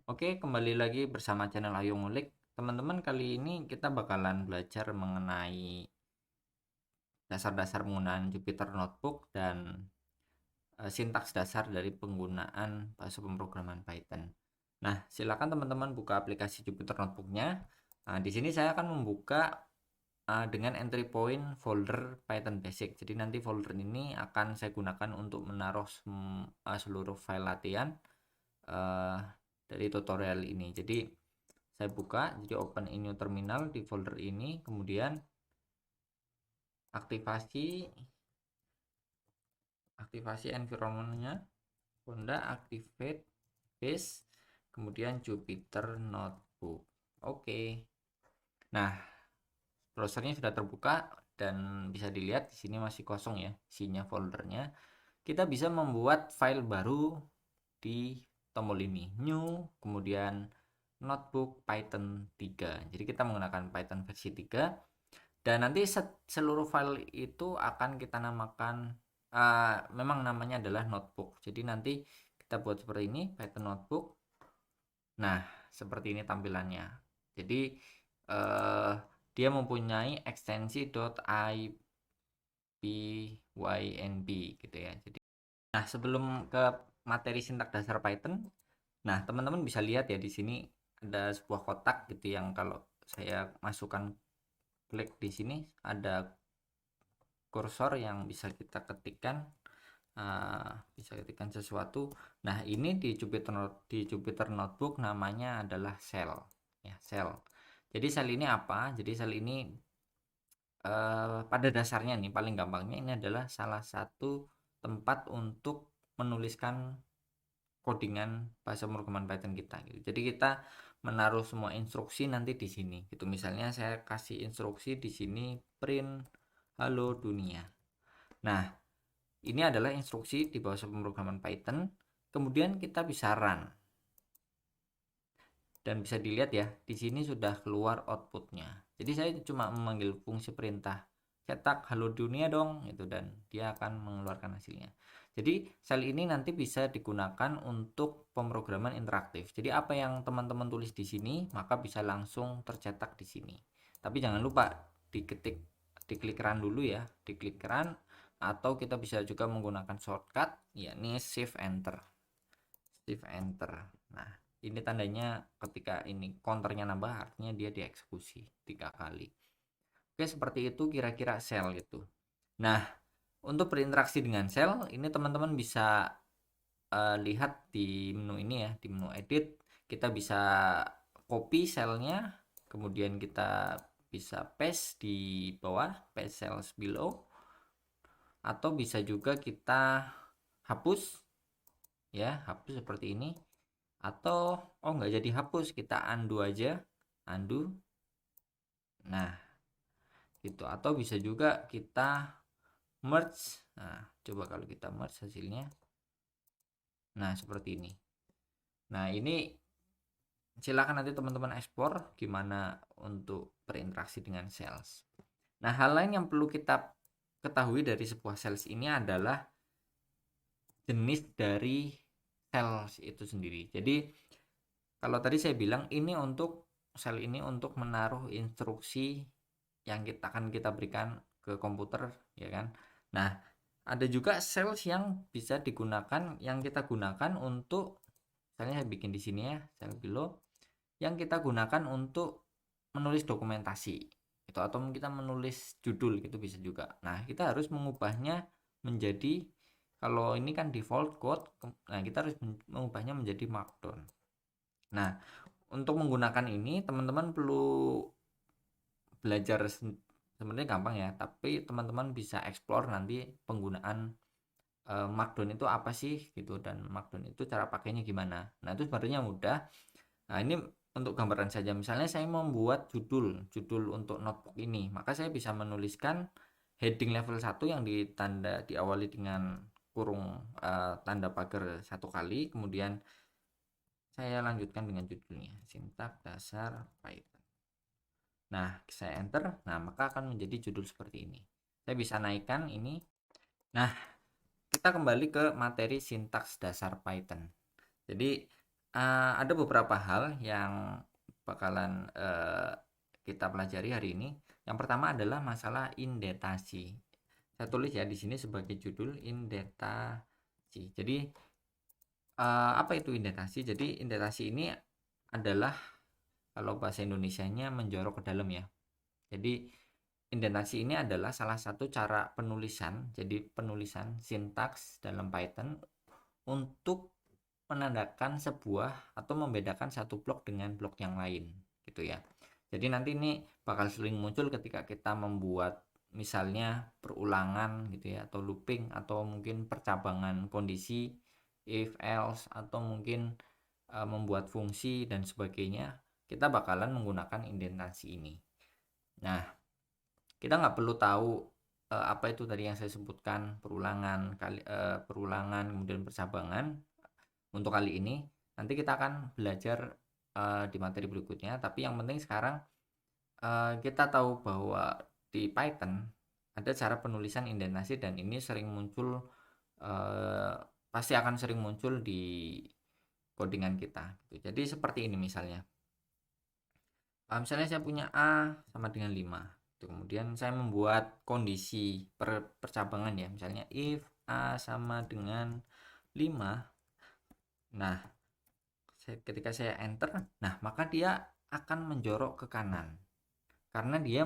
Oke, kembali lagi bersama channel Ayo Ngulik. Teman-teman, kali ini kita bakalan belajar mengenai dasar-dasar penggunaan Jupyter Notebook dan sintaks dasar dari penggunaan bahasa pemrograman Python. Nah, silakan teman-teman buka aplikasi Jupyter Notebook-nya. Nah, di sini saya akan membuka dengan entry point folder Python Basic. Jadi nanti folder ini akan saya gunakan untuk menaruh seluruh file latihan uh, dari tutorial ini. Jadi saya buka, jadi open in new terminal di folder ini, kemudian aktivasi environment-nya, Honda activate base, kemudian Jupyter Notebook. Oke. Nah, browsernya sudah terbuka dan bisa dilihat di sini masih kosong ya isinya foldernya. Kita bisa membuat file baru di tombol ini, new, kemudian notebook Python 3. Jadi kita menggunakan Python versi 3. Dan nanti seluruh file itu akan kita namakan, memang namanya adalah notebook. Jadi nanti kita buat seperti ini, Python notebook. Nah, seperti ini tampilannya. Jadi uh, dia mempunyai ekstensi .ipynb gitu ya. Jadi, nah, sebelum ke materi sintak dasar Python, nah teman-teman bisa lihat ya di sini ada sebuah kotak gitu yang kalau saya masukkan klik di sini ada kursor yang bisa kita ketikkan, bisa ketikkan sesuatu. Nah, ini di Jupyter Notebook namanya adalah cell ya, cell. Jadi sel ini apa? Jadi sel ini pada dasarnya nih paling gampangnya ini adalah salah satu tempat untuk menuliskan codingan bahasa pemrograman Python kita gitu. Jadi kita menaruh semua instruksi nanti di sini gitu. Misalnya saya kasih instruksi di sini print halo dunia. Nah, ini adalah instruksi di bahasa pemrograman Python. Kemudian kita bisa run. Dan bisa dilihat ya, di sini sudah keluar outputnya. Jadi saya cuma memanggil fungsi perintah cetak halo dunia dong itu, dan dia akan mengeluarkan hasilnya. Jadi sel ini nanti bisa digunakan untuk pemrograman interaktif. Jadi apa yang teman-teman tulis di sini maka bisa langsung tercetak di sini. Tapi jangan lupa diketik, diklik run dulu ya, diklik run, atau kita bisa juga menggunakan shortcut yakni shift enter. Shift enter. Nah, ini tandanya ketika ini counternya nambah artinya dia dieksekusi 3 kali. Oke, seperti itu kira-kira sel itu. Nah, untuk berinteraksi dengan sel ini teman-teman bisa lihat di menu ini ya, di menu edit kita bisa copy selnya, kemudian kita bisa paste di bawah, paste cells below, atau bisa juga kita hapus ya, hapus seperti ini. Atau nggak jadi hapus, kita undo aja, undo. Nah, gitu. Atau bisa juga kita merge. Nah, coba kalau kita merge hasilnya. Nah, seperti ini. Nah, ini silakan nanti teman-teman explore gimana untuk berinteraksi dengan sales. Nah, hal lain yang perlu kita ketahui dari sebuah sales ini adalah jenis dari sales itu sendiri. Jadi kalau tadi saya bilang ini untuk sel ini untuk menaruh instruksi yang kita berikan ke komputer ya kan. Nah, ada juga sales yang bisa digunakan, yang kita gunakan untuk, misalnya saya bikin di sini ya, sel below, yang kita gunakan untuk menulis dokumentasi itu, atau kita menulis judul gitu bisa juga. Nah, kita harus mengubahnya menjadi, kalau ini kan default code, nah kita harus mengubahnya menjadi markdown. Nah, untuk menggunakan ini teman-teman perlu belajar, sebenarnya gampang ya, tapi teman-teman bisa explore nanti penggunaan markdown itu apa sih gitu, dan markdown itu cara pakainya gimana. Nah, itu sebenarnya mudah. Nah, ini untuk gambaran saja, misalnya saya membuat judul untuk notebook ini, maka saya bisa menuliskan heading level 1 yang diawali dengan kurung tanda pagar 1 kali, kemudian saya lanjutkan dengan judulnya sintak dasar Python. Nah, saya enter, nah maka akan menjadi judul seperti ini. Saya bisa naikkan ini. Nah, kita kembali ke materi sintaks dasar Python. Jadi ada beberapa hal yang bakalan kita pelajari hari ini. Yang pertama adalah masalah indentasi. Saya tulis ya di sini sebagai judul indentasi. Jadi apa itu indentasi? Jadi indentasi ini adalah kalau bahasa Indonesianya menjorok ke dalam ya. Jadi indentasi ini adalah salah satu cara penulisan. Jadi penulisan sintaks dalam Python untuk menandakan sebuah atau membedakan satu blok dengan blok yang lain gitu ya. Jadi nanti ini bakal sering muncul ketika kita membuat misalnya perulangan gitu ya, atau looping, atau mungkin percabangan kondisi if else, atau mungkin membuat fungsi dan sebagainya. Kita bakalan menggunakan indentasi ini. Nah, kita nggak perlu tahu apa itu tadi yang saya sebutkan, perulangan kemudian percabangan. Untuk kali ini nanti kita akan belajar di materi berikutnya, tapi yang penting sekarang kita tahu bahwa di Python ada cara penulisan indentasi, dan ini sering muncul, pasti akan sering muncul di codingan kita gitu. Jadi seperti ini misalnya. Misalnya saya punya A sama dengan 5. Kemudian saya membuat kondisi percabangan ya, misalnya if A sama dengan 5. Nah, ketika saya enter, nah maka dia akan menjorok ke kanan karena dia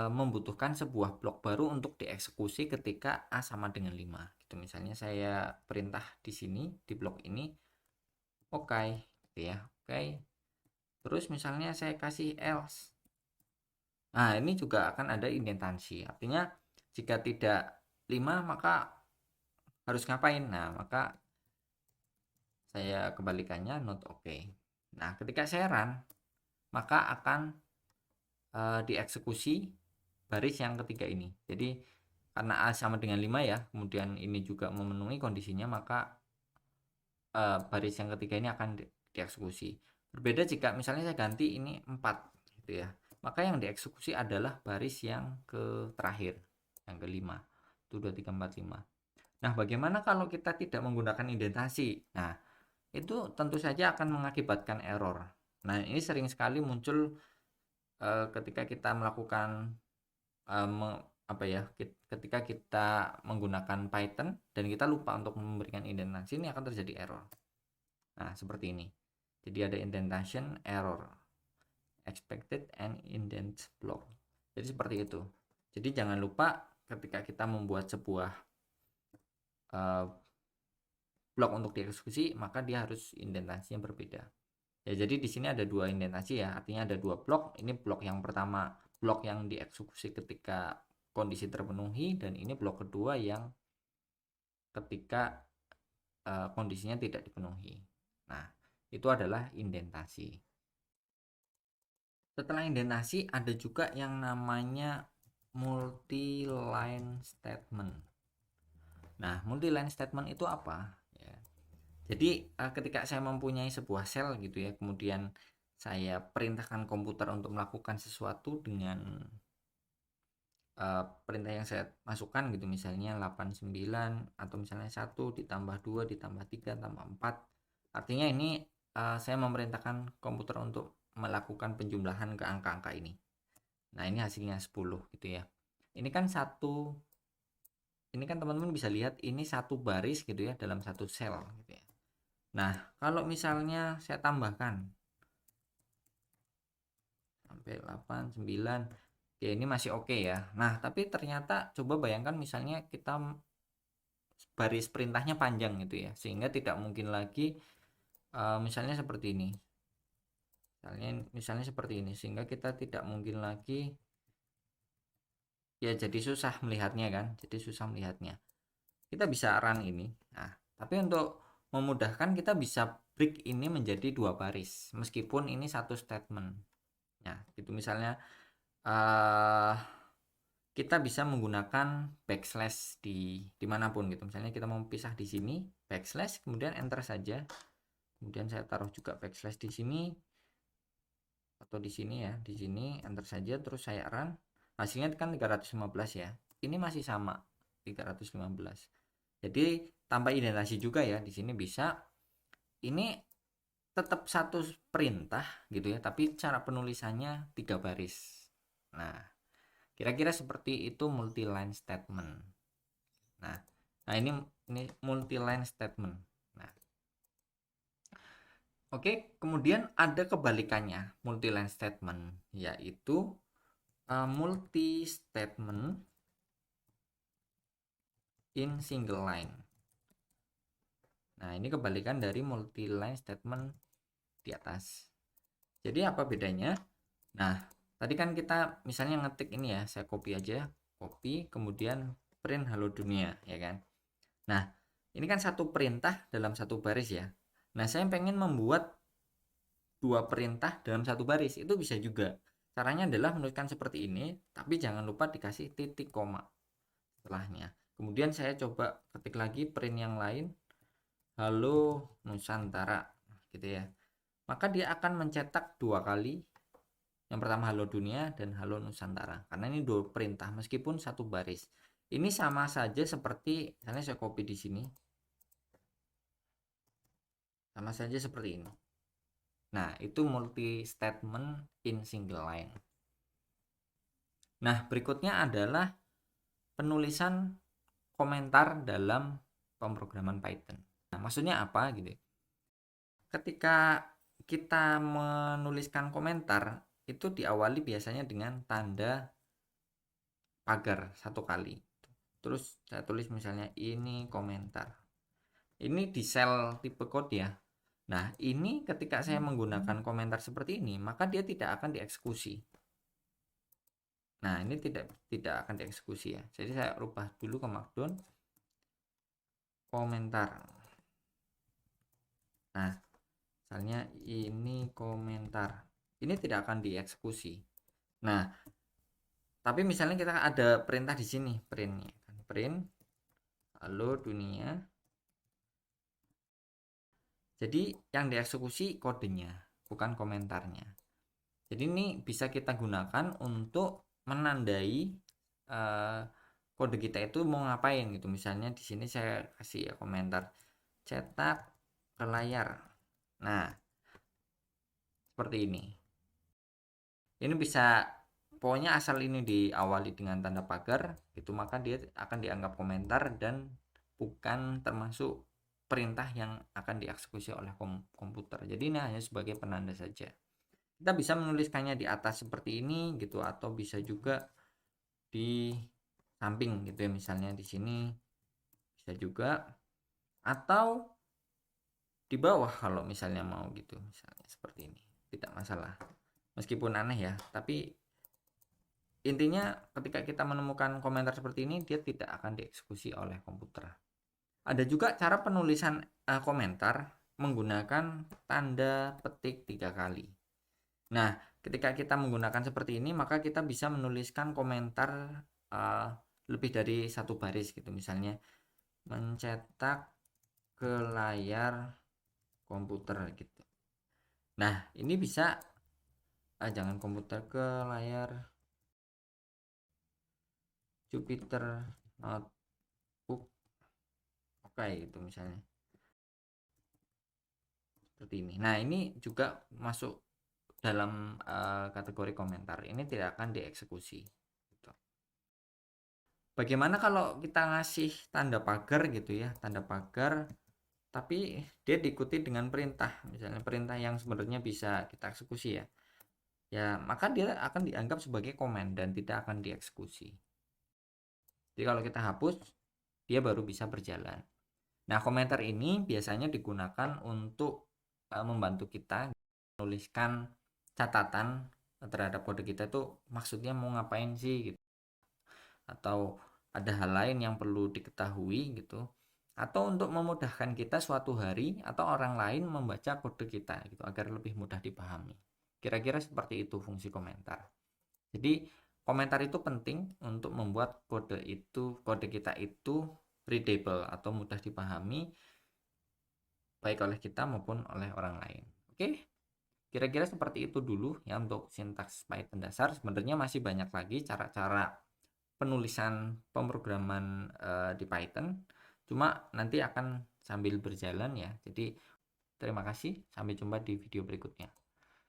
membutuhkan sebuah blok baru untuk dieksekusi ketika A sama dengan 5 gitu. Misalnya saya perintah di sini di blok ini oke gitu ya, oke. Terus misalnya saya kasih else. Nah, ini juga akan ada indentasi. Artinya jika tidak 5 maka harus ngapain? Nah, maka saya kebalikannya not okay. Nah, ketika saya run maka akan dieksekusi baris yang ketiga ini. Jadi karena A sama dengan 5 ya, kemudian ini juga memenuhi kondisinya, maka baris yang ketiga ini akan dieksekusi. Berbeda jika misalnya saya ganti ini 4 gitu ya, maka yang dieksekusi adalah baris yang terakhir, yang kelima. Itu 2, 3, 4, 5. Nah, bagaimana kalau kita tidak menggunakan indentasi? Nah, itu tentu saja akan mengakibatkan error. Nah, ini sering sekali muncul ketika kita melakukan ketika kita menggunakan Python dan kita lupa untuk memberikan indentasi, ini akan terjadi error. Nah, seperti ini. Jadi ada indentation error, expected and indent block. Jadi seperti itu. Jadi jangan lupa ketika kita membuat sebuah blok untuk dieksekusi, maka dia harus indentasinya berbeda. Ya, jadi di sini ada 2 indentasi ya, artinya ada 2 blok. Ini blok yang pertama, blok yang dieksekusi ketika kondisi terpenuhi, dan ini blok kedua yang ketika kondisinya tidak dipenuhi. Nah, itu adalah indentasi. Setelah indentasi ada juga yang namanya multi-line statement. Nah, multi-line statement itu apa? Ya. Jadi ketika saya mempunyai sebuah sel gitu ya, kemudian saya perintahkan komputer untuk melakukan sesuatu dengan perintah yang saya masukkan gitu, misalnya 89 atau misalnya 1 ditambah 2 ditambah 3 tambah 4. Artinya ini saya memerintahkan komputer untuk melakukan penjumlahan ke angka-angka ini. Nah, ini hasilnya 10 gitu ya. Ini kan teman-teman bisa lihat ini satu baris gitu ya dalam satu sel gitu ya. Nah, kalau misalnya saya tambahkan sampai 8, 9, ya ini masih oke ya. Nah, tapi ternyata coba bayangkan misalnya kita baris perintahnya panjang gitu ya, sehingga tidak mungkin lagi misalnya seperti ini. Misalnya seperti ini, sehingga kita tidak mungkin lagi, ya jadi susah melihatnya kan, jadi susah melihatnya. Kita bisa run ini. Nah, tapi untuk memudahkan kita bisa break ini menjadi 2 baris, meskipun ini satu statement. Nah, gitu misalnya kita bisa menggunakan backslash dimanapun gitu. Misalnya kita mau pisah di sini, backslash, kemudian enter saja. Kemudian saya taruh juga backslash di sini atau di sini ya, di sini enter saja, terus saya run. Hasilnya kan 315 ya. Ini masih sama 315. Jadi tanpa indentasi juga ya, di sini bisa ini tetap satu perintah gitu ya, tapi cara penulisannya 3 baris. Nah, kira-kira seperti itu multi-line statement. Nah, ini multi-line statement. Nah, oke, kemudian ada kebalikannya multi-line statement, yaitu multi statement in single line. Nah, ini kebalikan dari multi-line statement di atas. Jadi apa bedanya? Nah, tadi kan kita misalnya ngetik ini ya, saya copy aja, copy, kemudian print halo dunia, ya kan? Nah, ini kan satu perintah dalam satu baris ya. Nah, saya pengen membuat 2 perintah dalam satu baris, itu bisa juga. Caranya adalah menuliskan seperti ini, tapi jangan lupa dikasih titik koma setelahnya. Kemudian saya coba ketik lagi print yang lain, halo Nusantara, gitu ya. Maka dia akan mencetak 2 kali. Yang pertama halo dunia dan halo Nusantara. Karena ini 2 perintah meskipun satu baris. Ini sama saja seperti misalnya saya copy di sini. Sama saja seperti ini. Nah, itu multi statement in single line. Nah, berikutnya adalah penulisan komentar dalam pemrograman Python. Nah, maksudnya apa gitu? Ketika kita menuliskan komentar, itu diawali biasanya dengan tanda pagar 1 kali. Terus saya tulis misalnya ini komentar. Ini di sel tipe code ya. Nah, ini ketika saya menggunakan komentar seperti ini, maka dia tidak akan dieksekusi. Nah, ini tidak akan dieksekusi ya. Jadi saya rubah dulu ke Markdown. Komentar. Nah, misalnya ini komentar. Ini tidak akan dieksekusi. Nah, tapi misalnya kita ada perintah di sini, printnya. Print halo dunia. Jadi yang dieksekusi kodenya, bukan komentarnya. Jadi ini bisa kita gunakan untuk menandai kode kita itu mau ngapain gitu. Misalnya di sini saya kasih ya komentar cetak ke layar. Nah, seperti ini. Ini bisa pokoknya asal ini diawali dengan tanda pagar, itu maka dia akan dianggap komentar dan bukan termasuk perintah yang akan dieksekusi oleh komputer. Jadi ini hanya sebagai penanda saja. Kita bisa menuliskannya di atas seperti ini gitu, atau bisa juga di samping gitu ya, misalnya di sini bisa juga, atau di bawah kalau misalnya mau gitu, misalnya seperti ini, tidak masalah. Meskipun aneh ya, tapi intinya ketika kita menemukan komentar seperti ini, dia tidak akan dieksekusi oleh komputer. Ada juga cara penulisan komentar menggunakan tanda petik 3 kali. Nah, ketika kita menggunakan seperti ini, maka kita bisa menuliskan komentar lebih dari 1 baris gitu. Misalnya, mencetak ke layar komputer gitu. Nah, ini bisa, jangan komputer, ke layar Jupyter Notebook. Oke, gitu misalnya. Seperti ini. Nah, ini juga masuk dalam kategori komentar. Ini tidak akan dieksekusi gitu. Bagaimana kalau kita ngasih tanda pagar gitu ya, tanda pagar tapi dia diikuti dengan perintah, misalnya perintah yang sebenarnya bisa kita eksekusi ya. Ya, maka dia akan dianggap sebagai komen dan tidak akan dieksekusi. Jadi kalau kita hapus, dia baru bisa berjalan. Nah, komentar ini biasanya digunakan untuk membantu kita menuliskan catatan terhadap kode kita itu maksudnya mau ngapain sih gitu, atau ada hal lain yang perlu diketahui gitu, atau untuk memudahkan kita suatu hari atau orang lain membaca kode kita gitu agar lebih mudah dipahami. Kira-kira seperti itu fungsi komentar. Jadi komentar itu penting untuk membuat kode kita itu readable atau mudah dipahami baik oleh kita maupun oleh orang lain. Oke, kira-kira seperti itu dulu ya untuk sintaks Python dasar. Sebenarnya masih banyak lagi cara-cara penulisan pemrograman di Python. Cuma nanti akan sambil berjalan ya. Jadi Terima kasih, sampai jumpa di video berikutnya.